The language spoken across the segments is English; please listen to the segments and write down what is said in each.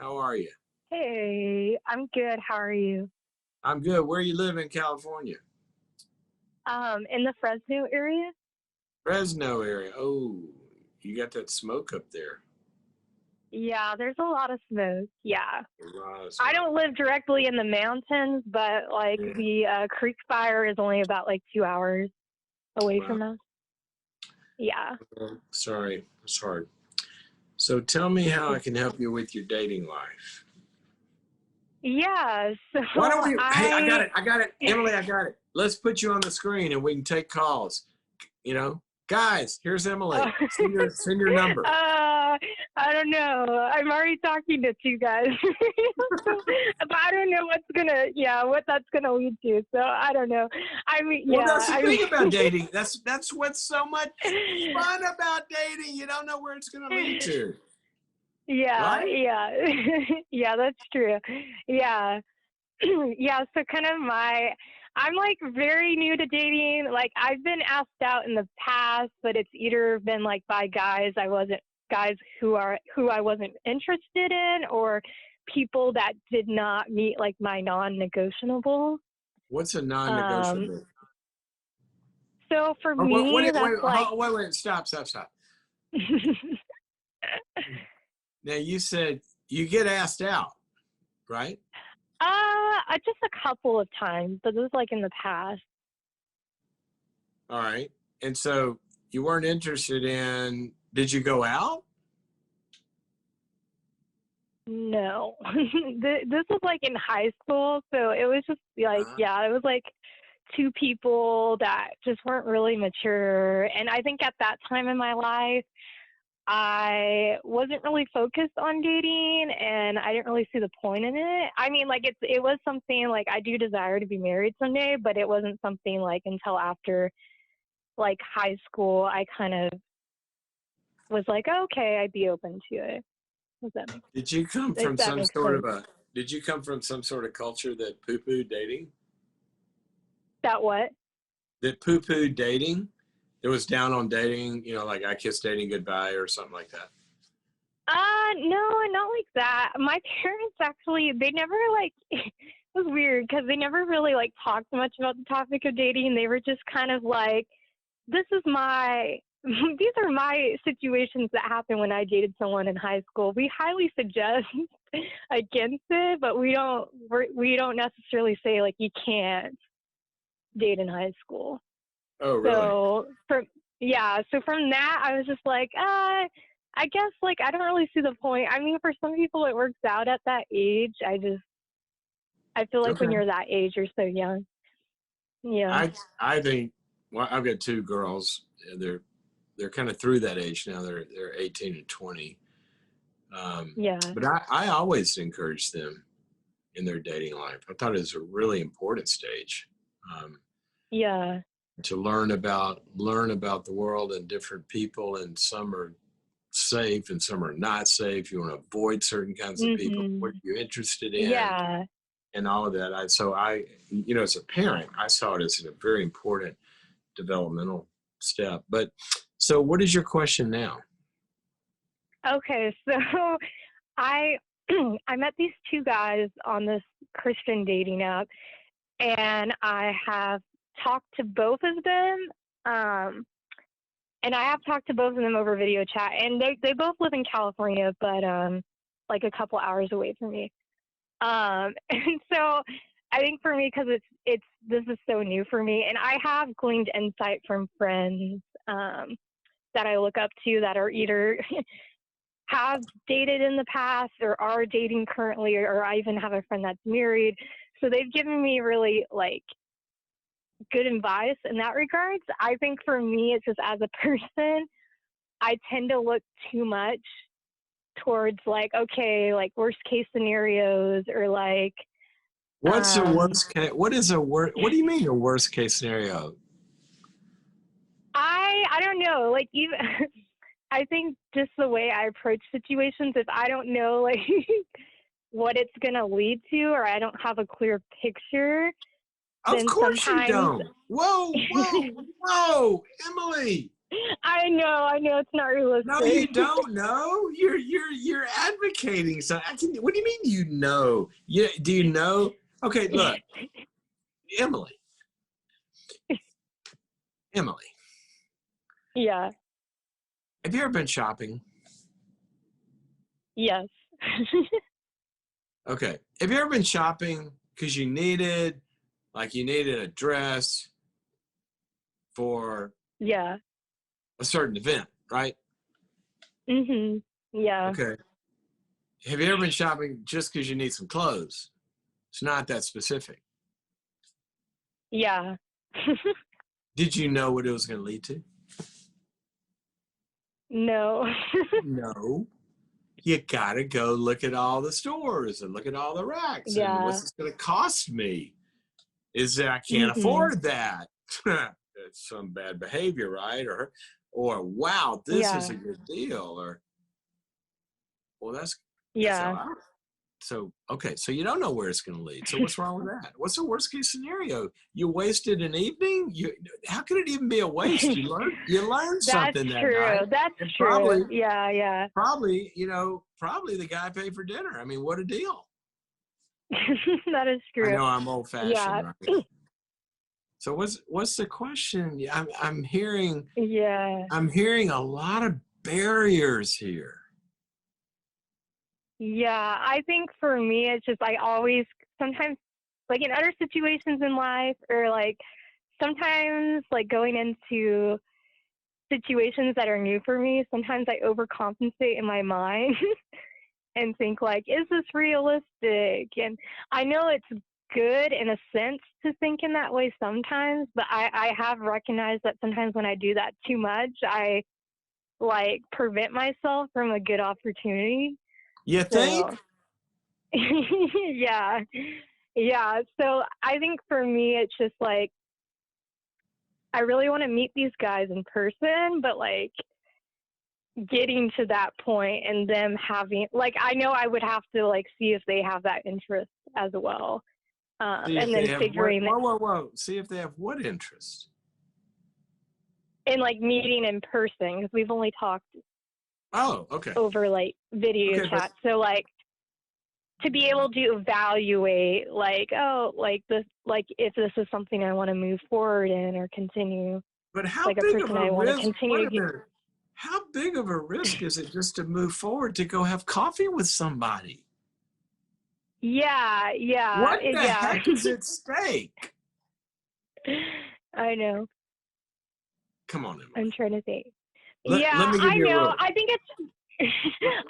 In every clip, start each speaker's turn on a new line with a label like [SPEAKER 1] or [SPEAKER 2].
[SPEAKER 1] How are you?
[SPEAKER 2] Hey, I'm good. How are you?
[SPEAKER 1] I'm good. Where you live in California?
[SPEAKER 2] In the Fresno area?
[SPEAKER 1] Fresno area. Oh, you got that smoke up there.
[SPEAKER 2] Yeah, there's a lot of smoke. Yeah.
[SPEAKER 1] A lot of
[SPEAKER 2] I
[SPEAKER 1] smoke.
[SPEAKER 2] don't live directly in the mountains, but like
[SPEAKER 1] Yeah.
[SPEAKER 2] the creek fire is only about like 2 hours away
[SPEAKER 1] Wow.
[SPEAKER 2] from us. Yeah.
[SPEAKER 1] Sorry, it's hard. So tell me how I can help you with your dating life.
[SPEAKER 2] Yeah. So
[SPEAKER 1] Why don't we? Hey, I got
[SPEAKER 2] I
[SPEAKER 1] it. I got it. Emily, I got it. Let's put you on the screen and we can take calls. Guys, here's
[SPEAKER 2] uh,
[SPEAKER 1] Emily. Send your number.
[SPEAKER 2] I don't know. I'm already talking to two guys. But I don't know what that's gonna lead to. So I don't know.
[SPEAKER 1] Well, that's the
[SPEAKER 2] I
[SPEAKER 1] thing about
[SPEAKER 2] mean,
[SPEAKER 1] dating. That's what's so much fun about dating. You don't know where it's going to lead to,
[SPEAKER 2] yeah,
[SPEAKER 1] right?
[SPEAKER 2] yeah, yeah, that's true. Yeah, yeah. So kind of I'm like very new to dating. Like I've been asked out in the past, but it's either been like by guys who I wasn't interested in, or people that did not meet like my non-negotiable.
[SPEAKER 1] What's a
[SPEAKER 2] Um,
[SPEAKER 1] non-negotiable?
[SPEAKER 2] so for
[SPEAKER 1] Or
[SPEAKER 2] me, that's like,
[SPEAKER 1] wait, stop. Now you said you get asked out, right?
[SPEAKER 2] just a couple of times, but this is like in the past.
[SPEAKER 1] All right. And so you weren't interested in, did you go out?
[SPEAKER 2] No, this was like in high school, so it was just like,
[SPEAKER 1] Uh,
[SPEAKER 2] yeah, it was like two people that just weren't really mature. And I think at that time in my life, I wasn't really focused on dating and I didn't really see the point in it. I mean, like it was something like I do desire to be married someday, but it wasn't something like until after like high school I kind of was like, okay, I'd be open to it. Does that make
[SPEAKER 1] did you come
[SPEAKER 2] if
[SPEAKER 1] from
[SPEAKER 2] that
[SPEAKER 1] some
[SPEAKER 2] makes
[SPEAKER 1] sort of
[SPEAKER 2] sense?
[SPEAKER 1] a, did you come from some sort of culture that poo-poo dating?
[SPEAKER 2] That what?
[SPEAKER 1] That poo-poo dating? It was down on dating, like I kissed dating goodbye or something like that.
[SPEAKER 2] No, not like that. My parents actually, they never like, it was weird because they never really like talked much about the topic of dating. They were just kind of like, this is my, these are my situations that happened when I dated someone in high school. We highly suggest against it, but we don't necessarily say like you can't date in high school.
[SPEAKER 1] Oh, really?
[SPEAKER 2] So from that, I was just like, I guess like I don't really see the point. I mean, for some people, it works out at that age. I feel like when
[SPEAKER 1] Okay.
[SPEAKER 2] you're that age, you're so young. Yeah,
[SPEAKER 1] I think, well, I've got two girls. They're kind of through that age now. They're 18 and 20.
[SPEAKER 2] yeah,
[SPEAKER 1] But I always encourage them in their dating life. I thought it was a really important stage, um,
[SPEAKER 2] yeah.
[SPEAKER 1] to learn about the world and different people, and some are safe and some are not safe. You want to avoid certain kinds of people. What are
[SPEAKER 2] Mhm.
[SPEAKER 1] you interested in?
[SPEAKER 2] Yeah.
[SPEAKER 1] And all of that. As a parent, I saw it as a very important developmental step. But so, what is your question now?
[SPEAKER 2] Okay, so I I met these two guys on this Christian dating app, and I have talked to both of them. Um, and I have talked to both of them over video chat, and they both live in California, but like a couple hours away from me. And so I think for me, because it's this is so new for me, and I have gleaned insight from friends that I look up to that are either have dated in the past or are dating currently, or I even have a friend that's married. So they've given me really like good advice in that regards. I think for me, it's just as a person, I tend to look too much towards like, okay, like worst case scenarios or like,
[SPEAKER 1] What's the
[SPEAKER 2] um,
[SPEAKER 1] worst case? What is a worst? What do you mean a worst case scenario?
[SPEAKER 2] I don't know, like even I think just the way I approach situations, if I don't know like what it's gonna lead to or I don't have a clear picture,
[SPEAKER 1] Of
[SPEAKER 2] then
[SPEAKER 1] course you
[SPEAKER 2] sometimes
[SPEAKER 1] don't. Whoa, whoa, whoa, Emily.
[SPEAKER 2] I know it's not
[SPEAKER 1] No, you
[SPEAKER 2] realistic.
[SPEAKER 1] don't know. You're advocating. So what do you mean you know? Do you know? Okay, look, Emily. Emily,
[SPEAKER 2] Yeah.
[SPEAKER 1] have you ever been shopping?
[SPEAKER 2] Yes.
[SPEAKER 1] Okay. Have you ever been shopping because you needed a dress for
[SPEAKER 2] Yeah.
[SPEAKER 1] a certain event, right?
[SPEAKER 2] Mhm. Yeah.
[SPEAKER 1] Okay. Have you ever been shopping just because you need some clothes? It's not that specific.
[SPEAKER 2] Yeah.
[SPEAKER 1] Did you know what it was going to lead to?
[SPEAKER 2] No.
[SPEAKER 1] No. You got to go look at all the stores and look at all the racks and what's
[SPEAKER 2] Yeah.
[SPEAKER 1] this going to cost me? Is that I can't
[SPEAKER 2] Mhm.
[SPEAKER 1] afford that? It's some bad behavior, right? Or wow, this is
[SPEAKER 2] Yeah.
[SPEAKER 1] a good deal. Or well, that's how
[SPEAKER 2] Yeah.
[SPEAKER 1] I. So okay, so you don't know where it's going to lead. So what's wrong with that? What's the worst case scenario? You wasted an evening. How could it even be a waste? You learned
[SPEAKER 2] That's
[SPEAKER 1] something that
[SPEAKER 2] true.
[SPEAKER 1] night,
[SPEAKER 2] That's
[SPEAKER 1] and
[SPEAKER 2] true. Yeah, yeah.
[SPEAKER 1] probably the guy paid for dinner. I mean, what a deal!
[SPEAKER 2] That is
[SPEAKER 1] I
[SPEAKER 2] true.
[SPEAKER 1] know I'm old
[SPEAKER 2] Yeah.
[SPEAKER 1] fashioned, right? So what's the question?
[SPEAKER 2] Yeah.
[SPEAKER 1] I'm hearing a lot of barriers here.
[SPEAKER 2] Yeah. I think for me, it's just I always sometimes like in other situations in life or like sometimes like going into situations that are new for me, sometimes I overcompensate in my mind and think like, is this realistic? And I know it's good in a sense to think in that way sometimes, but I have recognized that sometimes when I do that too much, I like prevent myself from a good opportunity.
[SPEAKER 1] You think?
[SPEAKER 2] So yeah. Yeah. So I think for me it's just like I really want to meet these guys in person, but like getting to that point and them having like I know I would have to like see if they have that interest as well,
[SPEAKER 1] See if
[SPEAKER 2] and
[SPEAKER 1] they
[SPEAKER 2] then
[SPEAKER 1] have what?
[SPEAKER 2] figuring
[SPEAKER 1] Whoa, whoa, whoa! See if they have what interest?
[SPEAKER 2] and like meeting in person because we've only talked
[SPEAKER 1] Oh, okay,
[SPEAKER 2] over like video
[SPEAKER 1] okay,
[SPEAKER 2] chat, so like to be able to evaluate like oh like this like if this is something I want to move forward in or continue
[SPEAKER 1] but how
[SPEAKER 2] like a
[SPEAKER 1] big of
[SPEAKER 2] person
[SPEAKER 1] a
[SPEAKER 2] I want to
[SPEAKER 1] risk? Wait
[SPEAKER 2] continue
[SPEAKER 1] a
[SPEAKER 2] to
[SPEAKER 1] minute. How big of a risk is it just to move forward to go have coffee with somebody?
[SPEAKER 2] yeah yeah
[SPEAKER 1] What the
[SPEAKER 2] yeah.
[SPEAKER 1] heck is at stake?
[SPEAKER 2] I know.
[SPEAKER 1] Come on, Emily.
[SPEAKER 2] I'm trying to think.
[SPEAKER 1] Let
[SPEAKER 2] Yeah,
[SPEAKER 1] me give
[SPEAKER 2] I
[SPEAKER 1] you a
[SPEAKER 2] know.
[SPEAKER 1] rule.
[SPEAKER 2] I think it's.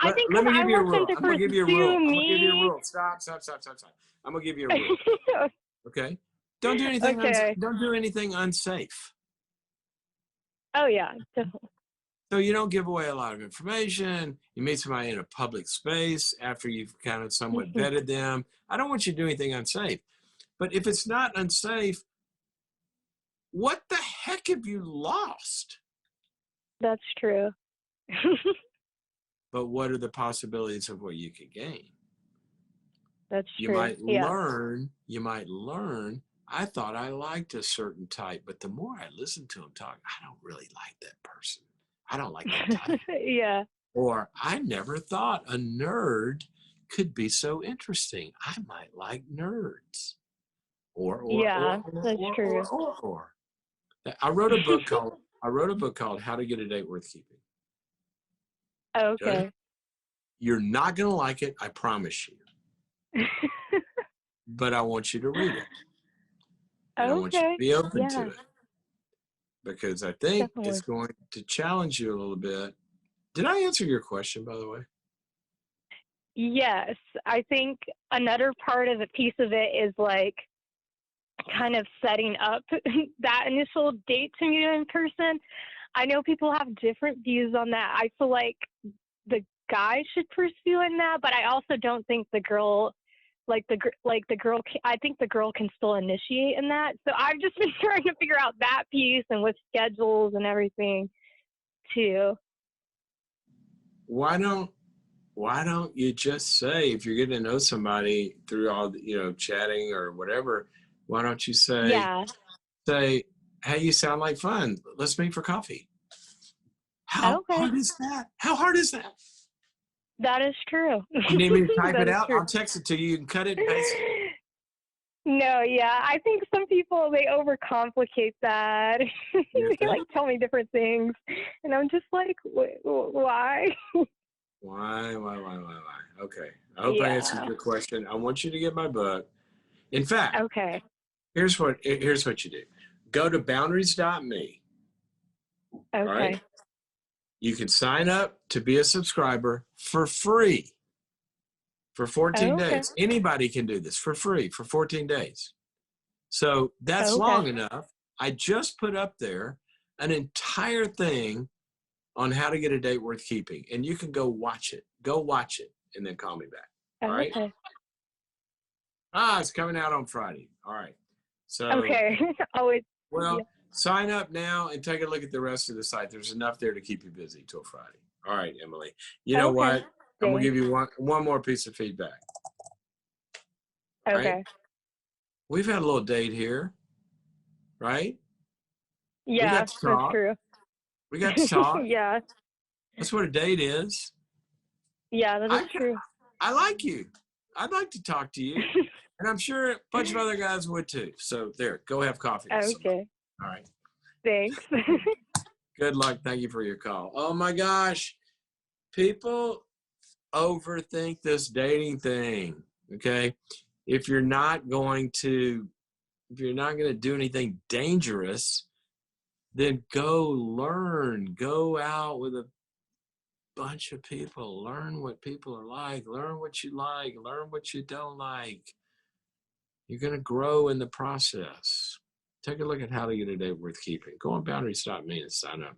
[SPEAKER 2] I think
[SPEAKER 1] Let
[SPEAKER 2] because
[SPEAKER 1] me
[SPEAKER 2] I
[SPEAKER 1] give you a
[SPEAKER 2] want them
[SPEAKER 1] rule.
[SPEAKER 2] to
[SPEAKER 1] I'm gonna give you a
[SPEAKER 2] pursue
[SPEAKER 1] rule. I'm gonna give you a
[SPEAKER 2] me.
[SPEAKER 1] rule. Stop, stop, stop, stop, stop. I'm gonna give you a rule. Okay?
[SPEAKER 2] Okay.
[SPEAKER 1] Don't do anything unsafe.
[SPEAKER 2] Oh yeah, definitely.
[SPEAKER 1] So you don't give away a lot of information. You meet somebody in a public space after you've kind of somewhat vetted them. I don't want you to do anything unsafe. But if it's not unsafe, what the heck have you lost?
[SPEAKER 2] That's true.
[SPEAKER 1] But what are the possibilities of what you could gain?
[SPEAKER 2] That's
[SPEAKER 1] You
[SPEAKER 2] true.
[SPEAKER 1] might
[SPEAKER 2] Yeah.
[SPEAKER 1] learn, I thought I liked a certain type, but the more I listen to him talk, I don't really like that person. I don't like that type.
[SPEAKER 2] Yeah.
[SPEAKER 1] Or I never thought a nerd could be so interesting. I might like nerds. Or or or
[SPEAKER 2] Yeah.
[SPEAKER 1] or
[SPEAKER 2] That's
[SPEAKER 1] or or
[SPEAKER 2] true.
[SPEAKER 1] or. or. I wrote a book called How to Get a Date Worth Keeping. Okay?
[SPEAKER 2] Okay.
[SPEAKER 1] You're not going to like it, I promise you. But I want you to read it. And I want you to
[SPEAKER 2] Okay.
[SPEAKER 1] be open to
[SPEAKER 2] Yeah.
[SPEAKER 1] it because I think it's
[SPEAKER 2] Definitely.
[SPEAKER 1] going to challenge you a little bit. Did I answer your question, by the way?
[SPEAKER 2] Yes. I think another part of a piece of it is like kind of setting up that initial date to meet in person. I know people have different views on that. I feel like the guy should pursue in that, but I also don't think the girl, I think the girl can still initiate in that. So I've just been trying to figure out that piece and with schedules and everything too.
[SPEAKER 1] Why don't you just say if you're getting to know somebody through all the, chatting or whatever, why don't you say
[SPEAKER 2] Yeah.
[SPEAKER 1] say, hey, you sound like fun. Let's meet for coffee. How
[SPEAKER 2] Okay.
[SPEAKER 1] hard is that? How hard is that?
[SPEAKER 2] That is true.
[SPEAKER 1] You need me to type
[SPEAKER 2] That
[SPEAKER 1] it
[SPEAKER 2] is
[SPEAKER 1] out?
[SPEAKER 2] true.
[SPEAKER 1] I'll text it to you. You can cut it and paste it.
[SPEAKER 2] No, yeah. I think some people they overcomplicate that.
[SPEAKER 1] You
[SPEAKER 2] They like
[SPEAKER 1] think?
[SPEAKER 2] tell me different things, and I'm just like, why?
[SPEAKER 1] Why? Okay. I hope I answered
[SPEAKER 2] Yeah.
[SPEAKER 1] your question. I want you to get my book. In fact,
[SPEAKER 2] Okay.
[SPEAKER 1] here's what you do. Go to boundaries.me. All right.
[SPEAKER 2] Okay.
[SPEAKER 1] You can sign up to be a subscriber for free for 14
[SPEAKER 2] Okay.
[SPEAKER 1] days. Anybody can do this for free for 14 days. So that's
[SPEAKER 2] Okay.
[SPEAKER 1] long enough. I just put up there an entire thing on how to get a date worth keeping. And you can go watch it. Go watch it and then call me back. All right.
[SPEAKER 2] Okay.
[SPEAKER 1] It's coming out on Friday. All right. So,
[SPEAKER 2] Okay. Always.
[SPEAKER 1] well,
[SPEAKER 2] Yeah.
[SPEAKER 1] sign up now and take a look at the rest of the site. There's enough there to keep you busy till Friday. All right, Emily. You know
[SPEAKER 2] Okay.
[SPEAKER 1] what? I'm gonna
[SPEAKER 2] Thanks.
[SPEAKER 1] give you one more piece of feedback. Right?
[SPEAKER 2] Okay.
[SPEAKER 1] We've had a little date here, right? We
[SPEAKER 2] Yeah,
[SPEAKER 1] got to
[SPEAKER 2] that's
[SPEAKER 1] talk.
[SPEAKER 2] true.
[SPEAKER 1] We got to talk.
[SPEAKER 2] Yeah.
[SPEAKER 1] That's what a date is.
[SPEAKER 2] Yeah, that is
[SPEAKER 1] I
[SPEAKER 2] true.
[SPEAKER 1] I like you. I'd like to talk to you, and I'm sure a bunch of other guys would too. So there, go have coffee with somebody.
[SPEAKER 2] Okay.
[SPEAKER 1] All right.
[SPEAKER 2] Thanks.
[SPEAKER 1] Good luck. Thank you for your call. Oh my gosh, people overthink this dating thing. Okay, if you're not going to do anything dangerous, then go learn. Go out with a bunch of people. Learn what people are like. Learn what you like. Learn what you don't like. You're going to grow in the process. Take a look at how to get a date worth keeping. Go on boundaries.me and sign up.